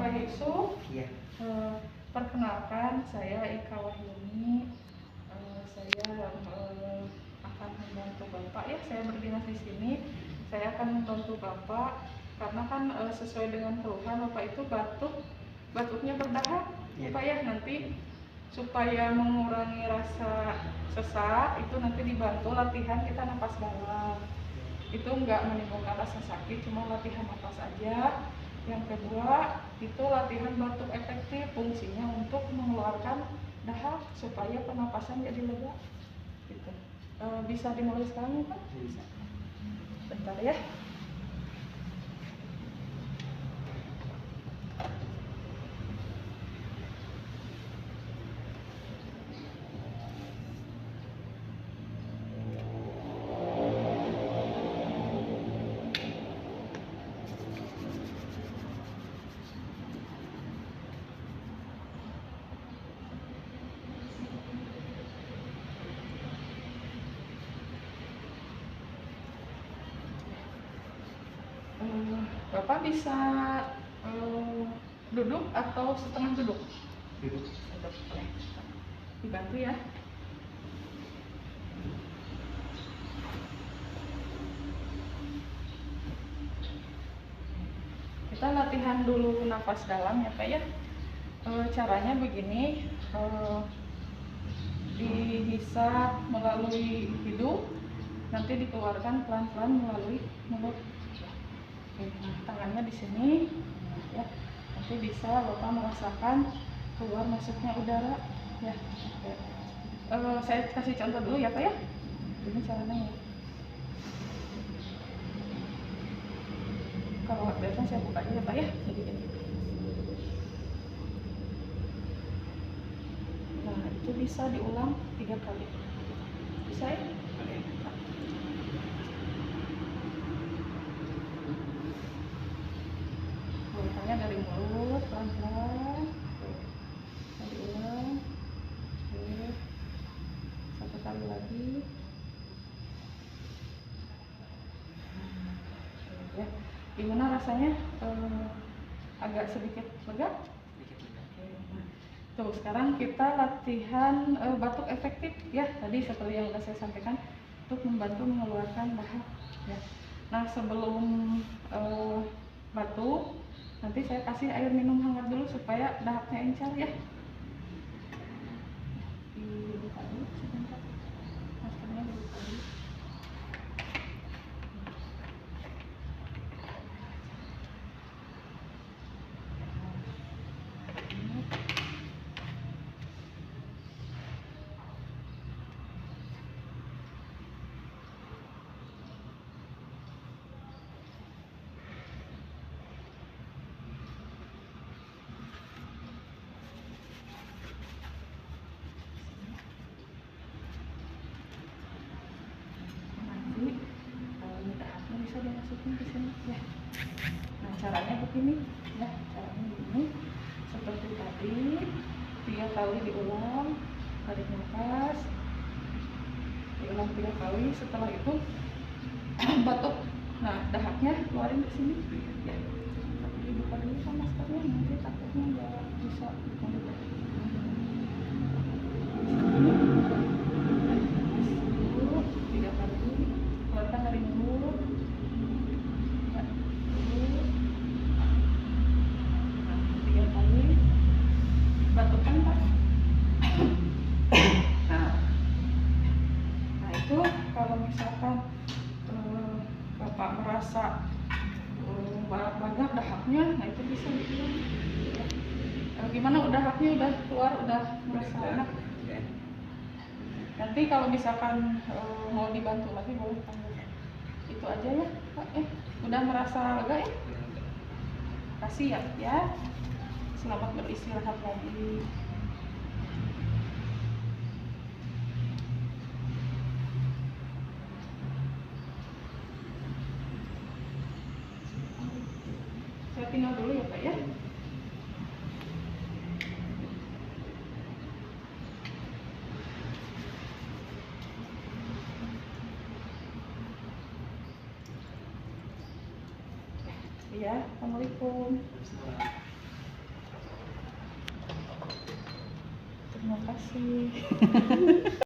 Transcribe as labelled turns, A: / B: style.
A: Pak Yusuf.
B: Iya.
A: Perkenalkan, saya Ika Wahyuni. Saya akan membantu Bapak ya. Saya berdinas di sini. Saya akan membantu Bapak karena kan sesuai dengan keluhan Bapak itu batuknya berdahak, Bapak ya. Nanti supaya mengurangi rasa sesak itu nanti dibantu latihan kita napas dalam. Itu enggak menimbulkan rasa sakit, cuma latihan napas aja. Yang kedua itu latihan batuk efektif, fungsinya untuk mengeluarkan dahak supaya pernapasan jadi lega gitu. Bisa dimulai sekarang Pak?
B: Bisa.
A: Bentar ya. Bapak bisa duduk atau setengah duduk?
B: Duduk.
A: Boleh. Dibantu ya. Kita latihan dulu nafas dalam ya Pak ya. Caranya begini, dihisap melalui hidung, nanti dikeluarkan pelan-pelan melalui mulut. Nah, tangannya di sini ya. Nanti bisa Bapak merasakan keluar masuknya udara ya. Saya kasih contoh dulu ya Pak ya. Ini caranya ya. Kalau biasanya saya buka aja ya Pak ya. Jadi gini. Nah, itu bisa diulang 3 kali. Bisa ya? Mulainya dari mulut, pelan-pelan. Bisa diulang. Oke. 1 kali lagi. Ya. Gimana rasanya? Agak sedikit lega? Tuh, sekarang kita latihan batuk efektif ya. Tadi seperti yang sudah saya sampaikan untuk membantu mengeluarkan dahak ya. Nah, sebelum batuk nanti saya kasih air minum hangat dulu supaya dahaknya encer ya. Dibuka dulu sebentar. Maskernya dibuka dulu. Bisa dimasukin ke sini ya. Nah, caranya begini ya, caranya begini seperti tadi, 3 kali diulang, tarik nafas, diulang 3 kali. Setelah itu batuk. Nah, dahaknya keluarin ke sini ya. Tapi dibuka dulu sama maskernya, nanti takutnya nggak bisa mendekat. Masuk 3 kali, keluarkan dari mulut. Batukan Pak. Nah itu kalau misalkan Bapak merasa banyak dahaknya, nah itu bisa dibilang gimana dahaknya udah keluar, udah merasa enak. Nanti kalau misalkan mau dibantu lagi boleh panggil. Itu aja ya Pak. Udah merasa lega ya? Kasih ya. Selamat beristirahat lagi. Saya tinggal dulu ya Pak ya. Iya, Assalamualaikum. kasih.